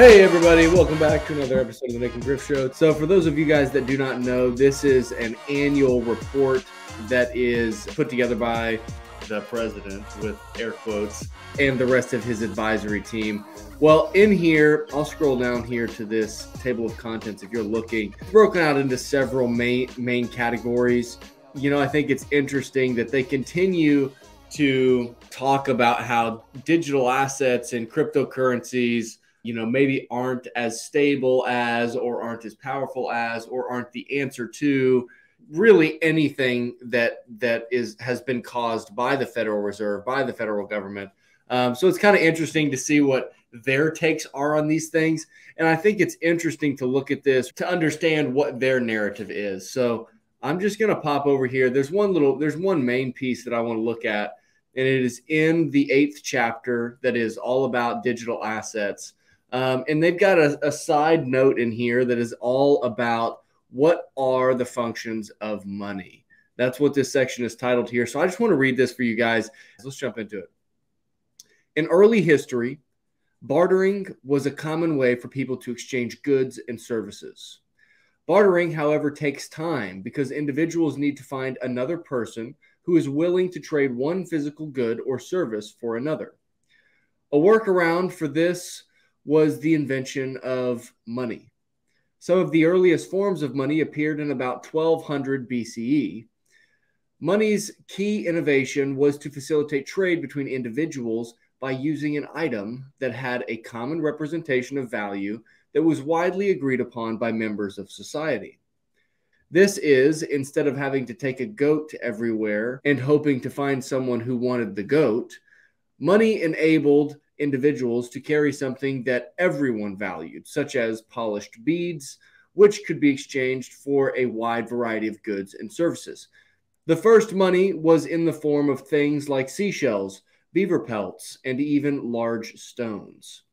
Hey everybody, welcome back to another episode of the Nick and Griff Show. So for those of you guys that do not know, this is an annual report that is put together by the president, with air quotes, and the rest of his advisory team. Well, in here, I'll scroll down here to this table of contents if you're looking. It's broken out into several main categories. You know, I think it's interesting that they continue to talk about how digital assets and cryptocurrencies, you know, maybe aren't as stable as, or aren't as powerful as, or aren't the answer to really anything that has been caused by the Federal Reserve, by the federal government. So it's kind of interesting to see what their takes are on these things. And I think it's interesting to look at this to understand what their narrative is. So I'm just going to pop over here. There's one main piece that I want to look at, and it is in the 8th chapter that is all about digital assets. And they've got a side note in here that is all about what are the functions of money. That's what this section is titled here. So I just want to read this for you guys. Let's jump into it. In early history, bartering was a common way for people to exchange goods and services. Bartering, however, takes time because individuals need to find another person who is willing to trade one physical good or service for another. A workaround for this was the invention of money. Some of the earliest forms of money appeared in about 1200 BCE. Money's key innovation was to facilitate trade between individuals by using an item that had a common representation of value that was widely agreed upon by members of society. This is, instead of having to take a goat everywhere and hoping to find someone who wanted the goat, money enabled individuals to carry something that everyone valued, such as polished beads, which could be exchanged for a wide variety of goods and services. The first money was in the form of things like seashells, beaver pelts, and even large stones.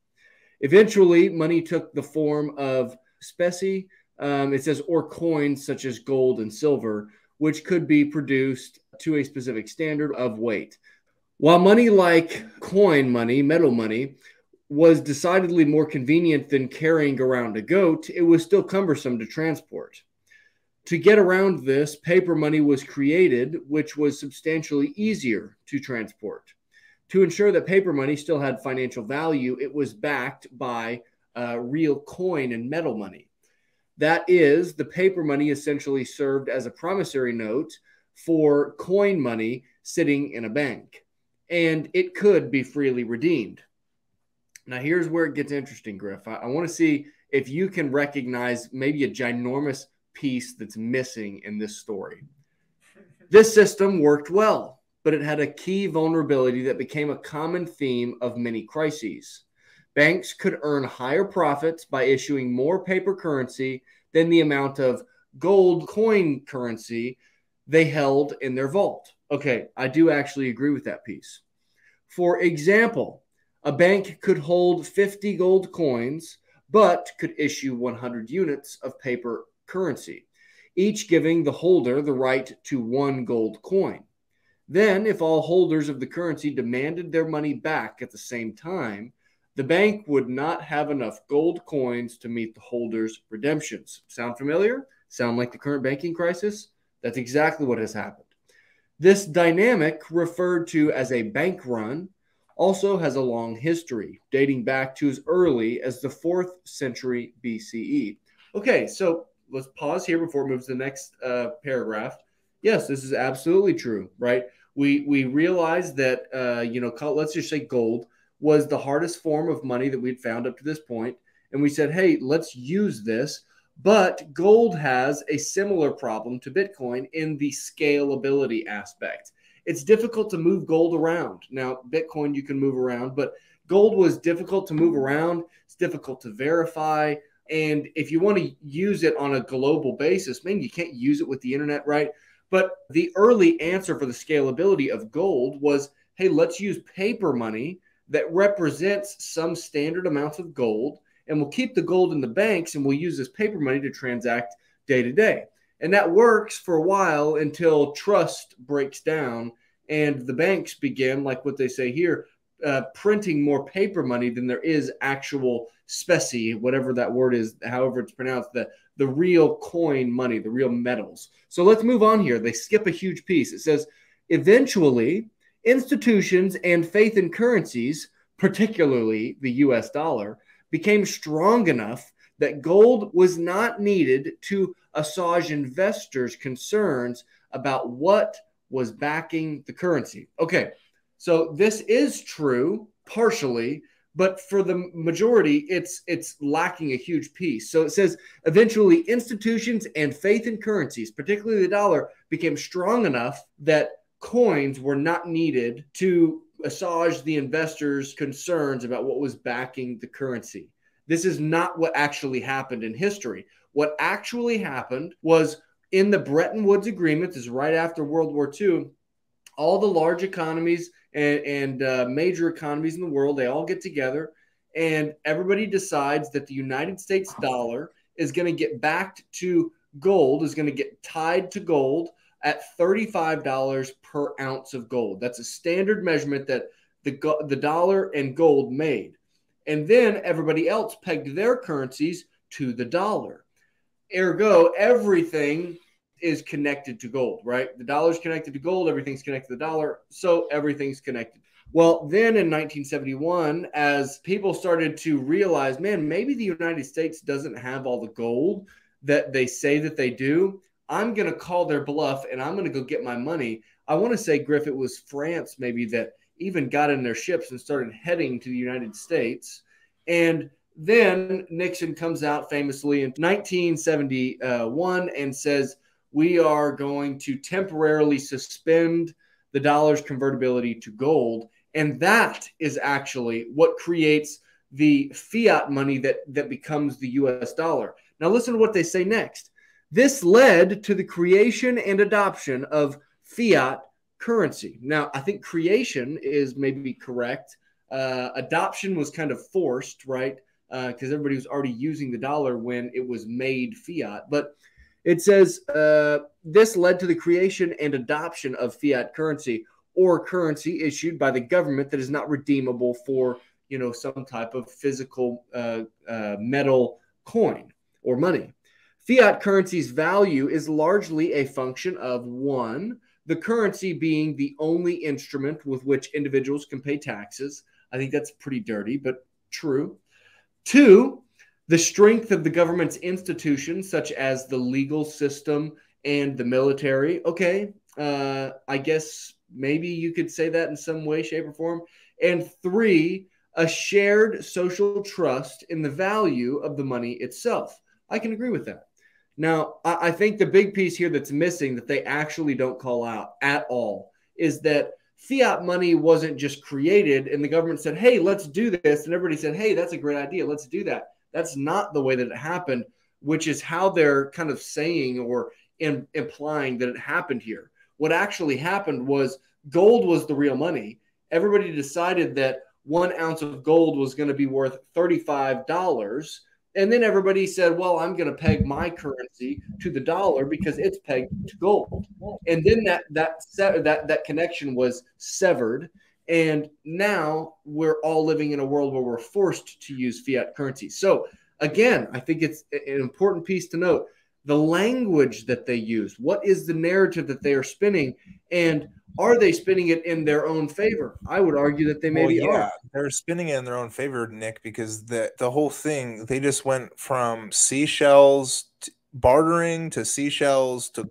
Eventually, money took the form of specie, it says, or coins such as gold and silver, which could be produced to a specific standard of weight. While money like coin money, metal money, was decidedly more convenient than carrying around a goat, it was still cumbersome to transport. To get around this, paper money was created, which was substantially easier to transport. To ensure that paper money still had financial value, it was backed by real coin and metal money. That is, the paper money essentially served as a promissory note for coin money sitting in a bank, and it could be freely redeemed. Now, here's where it gets interesting, Griff. I want to see if you can recognize maybe a ginormous piece that's missing in this story. This system worked well, but it had a key vulnerability that became a common theme of many crises. Banks could earn higher profits by issuing more paper currency than the amount of gold coin currency they held in their vault. Okay, I do actually agree with that piece. For example, a bank could hold 50 gold coins, but could issue 100 units of paper currency, each giving the holder the right to one gold coin. Then, if all holders of the currency demanded their money back at the same time, the bank would not have enough gold coins to meet the holders' redemptions. Sound familiar? Sound like the current banking crisis? That's exactly what has happened. This dynamic, referred to as a bank run, also has a long history, dating back to as early as the 4th century BCE. Okay, so let's pause here before it moves to the next paragraph. Yes, this is absolutely true, right? We realize that, let's just say gold was the hardest form of money that we'd found up to this point. And we said, hey, let's use this. But gold has a similar problem to Bitcoin in the scalability aspect. It's difficult to move gold around. Now, Bitcoin you can move around, but gold was difficult to move around. It's difficult to verify. And if you want to use it on a global basis, man, you can't use it with the internet, right? But the early answer for the scalability of gold was, hey, let's use paper money that represents some standard amounts of gold, and we'll keep the gold in the banks, and we'll use this paper money to transact day to day. And that works for a while until trust breaks down and the banks begin, like what they say here, printing more paper money than there is actual specie, whatever that word is, however it's pronounced, the real coin money, the real metals. So let's move on here. They skip a huge piece. It says, eventually, institutions and faith in currencies, particularly the US dollar, became strong enough that gold was not needed to assuage investors' concerns about what was backing the currency. Okay, so this is true partially, but for the majority, it's lacking a huge piece. So it says, eventually institutions and faith in currencies, particularly the dollar, became strong enough that coins were not needed to assuage the investors' concerns about what was backing the currency. This is not what actually happened in history. What actually happened was in the Bretton Woods Agreement, this is right after World War II, all the large economies and major economies in the world, they all get together and everybody decides that the United States dollar is going to get backed to gold, is going to get tied to gold at $35 per ounce of gold. That's a standard measurement that the dollar and gold made. And then everybody else pegged their currencies to the dollar. Ergo, everything is connected to gold, right? The dollar's connected to gold, everything's connected to the dollar, so everything's connected. Well, then in 1971, as people started to realize, man, maybe the United States doesn't have all the gold that they say that they do, I'm going to call their bluff and I'm going to go get my money. I want to say, Griff, it was France maybe that even got in their ships and started heading to the United States. And then Nixon comes out famously in 1971 and says, we are going to temporarily suspend the dollar's convertibility to gold. And that is actually what creates the fiat money that becomes the US dollar. Now listen to what they say next. This led to the creation and adoption of fiat currency. Now, I think creation is maybe correct. Adoption was kind of forced, right? Because everybody was already using the dollar when it was made fiat. But it says this led to the creation and adoption of fiat currency, or currency issued by the government that is not redeemable for, some type of physical metal coin or money. Fiat currency's value is largely a function of, one, the currency being the only instrument with which individuals can pay taxes. I think that's pretty dirty, but true. Two, the strength of the government's institutions, such as the legal system and the military. Okay, I guess maybe you could say that in some way, shape, or form. And three, a shared social trust in the value of the money itself. I can agree with that. Now, I think the big piece here that's missing that they actually don't call out at all is that fiat money wasn't just created and the government said, hey, let's do this. And everybody said, hey, that's a great idea. Let's do that. That's not the way that it happened, which is how they're kind of saying or implying that it happened here. What actually happened was gold was the real money. Everybody decided that 1 ounce of gold was going to be worth $35. And then everybody said, well, I'm going to peg my currency to the dollar because it's pegged to gold. And then that connection was severed. And now we're all living in a world where we're forced to use fiat currency. So again, I think it's an important piece to note. The language that they use, what is the narrative that they are spinning, and are they spinning it in their own favor? I would argue that they maybe are. They're spinning it in their own favor, Nick, because the whole thing, they just went from seashells bartering to seashells to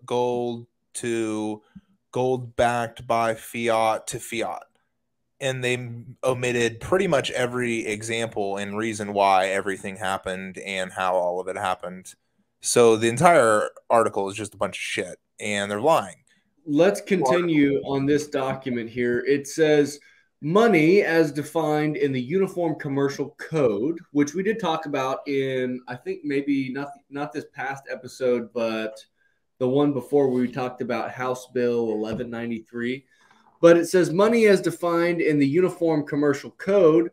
gold backed by fiat to fiat. And they omitted pretty much every example and reason why everything happened and how all of it happened. So the entire article is just a bunch of shit, and they're lying. Let's continue on this document here. It says money as defined in the Uniform Commercial Code, which we did talk about in, I think maybe not this past episode, but the one before where we talked about House Bill 1193. But it says money as defined in the Uniform Commercial Code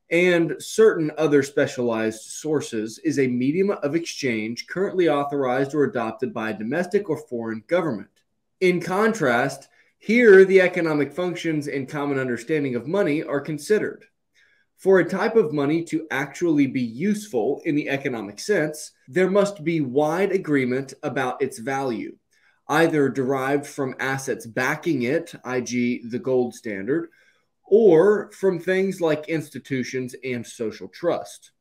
and certain other specialized sources is a medium of exchange currently authorized or adopted by a domestic or foreign government. In contrast, here the economic functions and common understanding of money are considered. For a type of money to actually be useful in the economic sense, there must be wide agreement about its value, either derived from assets backing it, e.g., the gold standard, or from things like institutions and social trust.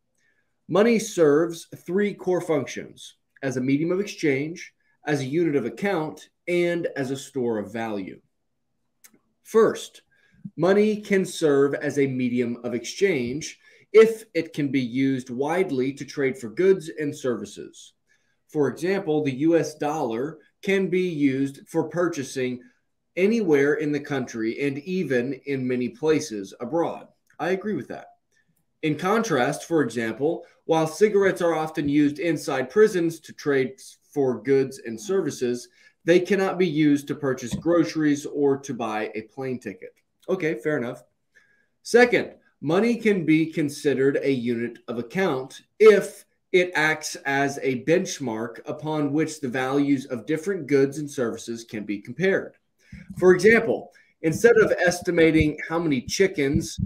Money serves three core functions: as a medium of exchange, as a unit of account, and as a store of value. First, money can serve as a medium of exchange if it can be used widely to trade for goods and services. For example, the US dollar can be used for purchasing anywhere in the country and even in many places abroad. I agree with that. In contrast, for example, while cigarettes are often used inside prisons to trade for goods and services, they cannot be used to purchase groceries or to buy a plane ticket. Okay, fair enough. Second, money can be considered a unit of account if it acts as a benchmark upon which the values of different goods and services can be compared. For example, instead of estimating how many chickens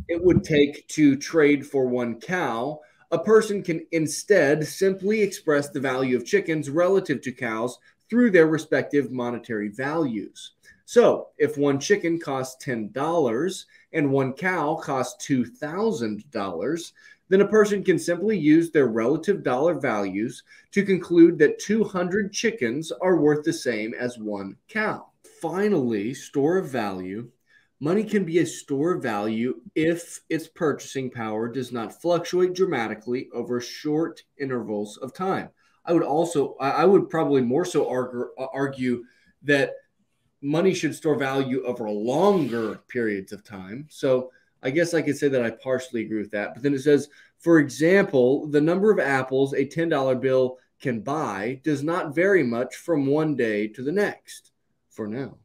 it would take to trade for one cow, a person can instead simply express the value of chickens relative to cows through their respective monetary values. So, if one chicken costs $10 and one cow costs $2,000, then a person can simply use their relative dollar values to conclude that 200 chickens are worth the same as one cow. Finally, store of value. Money can be a store of value if its purchasing power does not fluctuate dramatically over short intervals of time. I would probably more so argue that money should store value over longer periods of time. So I guess I could say that I partially agree with that. But then it says, for example, the number of apples a $10 bill can buy does not vary much from one day to the next, for now.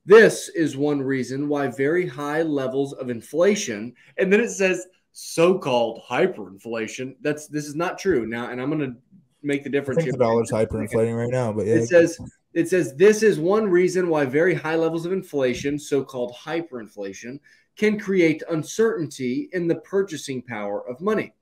This is one reason why very high levels of inflation, and then it says so-called hyperinflation. This is not true now, and I'm going to make the difference. I think the dollar's hyperinflating right now, but yeah. It says this is one reason why very high levels of inflation, so-called hyperinflation, can create uncertainty in the purchasing power of money.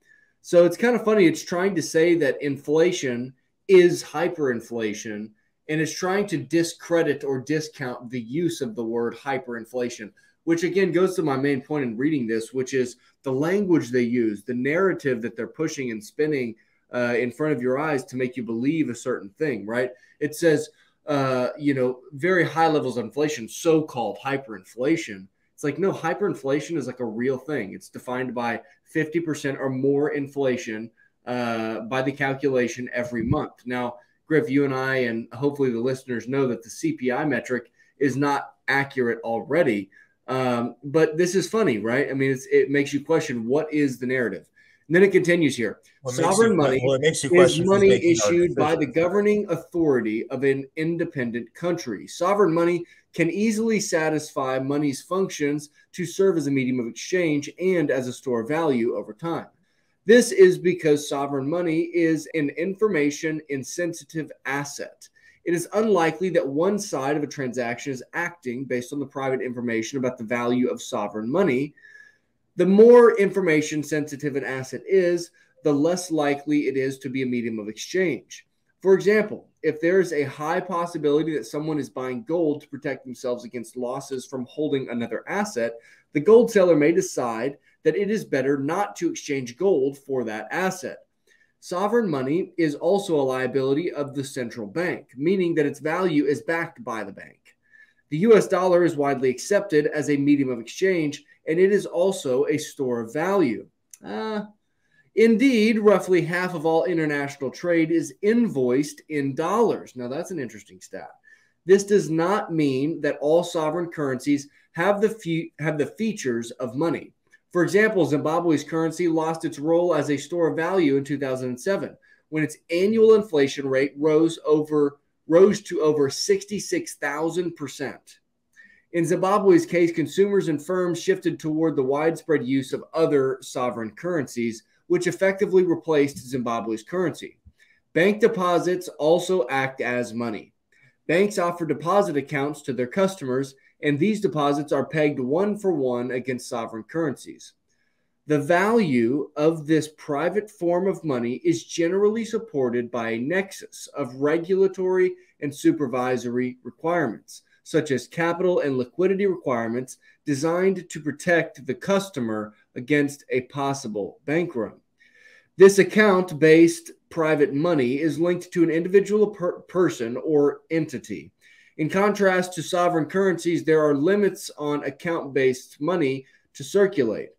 So it's kind of funny. It's trying to say that inflation is hyperinflation, and it's trying to discredit or discount the use of the word hyperinflation, which again goes to my main point in reading this, which is the language they use, the narrative that they're pushing and spinning in front of your eyes to make you believe a certain thing, right? It says, very high levels of inflation, so-called hyperinflation. It's like, no, hyperinflation is like a real thing. It's defined by 50% or more inflation by the calculation every month. Now, Griff, you and I, and hopefully the listeners know that the CPI metric is not accurate already. But this is funny, right? I mean, it makes you question, what is the narrative? And then it continues here. Sovereign money is money issued by the governing authority of an independent country. Sovereign money can easily satisfy money's functions to serve as a medium of exchange and as a store of value over time. This is because sovereign money is an information-insensitive asset. It is unlikely that one side of a transaction is acting based on the private information about the value of sovereign money. The more information sensitive an asset is, the less likely it is to be a medium of exchange. For example, if there is a high possibility that someone is buying gold to protect themselves against losses from holding another asset, the gold seller may decide that it is better not to exchange gold for that asset. Sovereign money is also a liability of the central bank, meaning that its value is backed by the bank. The US dollar is widely accepted as a medium of exchange, and it is also a store of value. Indeed, roughly half of all international trade is invoiced in dollars. Now, that's an interesting stat. This does not mean that all sovereign currencies have the features of money. For example, Zimbabwe's currency lost its role as a store of value in 2007, when its annual inflation rate rose to over 66,000%. In Zimbabwe's case, consumers and firms shifted toward the widespread use of other sovereign currencies, which effectively replaced Zimbabwe's currency. Bank deposits also act as money. Banks offer deposit accounts to their customers, and these deposits are pegged one for one against sovereign currencies. The value of this private form of money is generally supported by a nexus of regulatory and supervisory requirements, such as capital and liquidity requirements designed to protect the customer against a possible bank run. This account-based private money is linked to an individual person or entity. In contrast to sovereign currencies, there are limits on account-based money to circulate.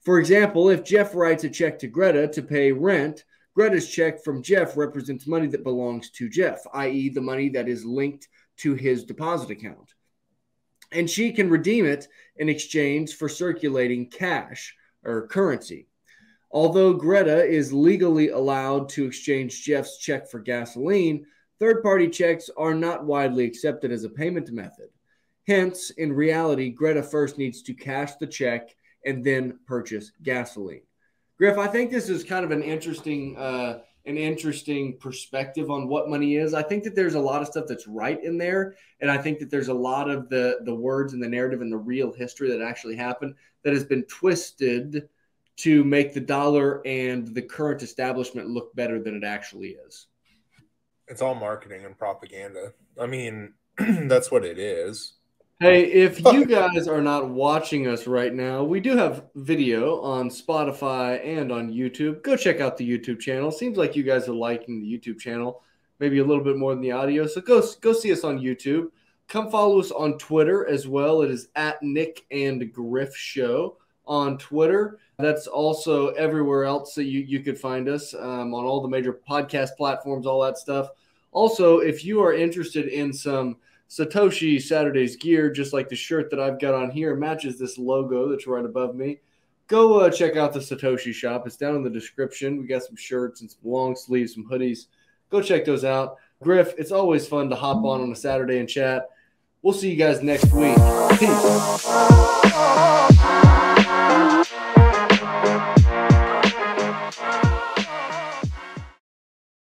For example, if Jeff writes a check to Greta to pay rent, Greta's check from Jeff represents money that belongs to Jeff, i.e. the money that is linked to his deposit account. And she can redeem it in exchange for circulating cash or currency. Although Greta is legally allowed to exchange Jeff's check for gasoline, third-party checks are not widely accepted as a payment method. Hence, in reality, Greta first needs to cash the check and then purchase gasoline. Griff, I think this is kind of an interesting perspective on what money is. I think that there's a lot of stuff that's right in there, and I think that there's a lot of the words and the narrative and the real history that actually happened that has been twisted to make the dollar and the current establishment look better than it actually is. It's all marketing and propaganda. I mean, that's what it is. Hey, if you guys are not watching us right now, we do have video on Spotify and on YouTube. Go check out the YouTube channel. Seems like you guys are liking the YouTube channel, maybe a little bit more than the audio. So go see us on YouTube. Come follow us on Twitter as well. It is at Nick and Griff Show on Twitter. That's also everywhere else that you could find us on all the major podcast platforms, all that stuff. Also, if you are interested in some Satoshi Saturdays gear, just like the shirt that I've got on here, matches this logo that's right above me. Go check out the Satoshi shop. It's down in the description. We got some shirts and some long sleeves, some hoodies. Go check those out. Griff, it's always fun to hop on a Saturday and chat. We'll see you guys next week. Peace.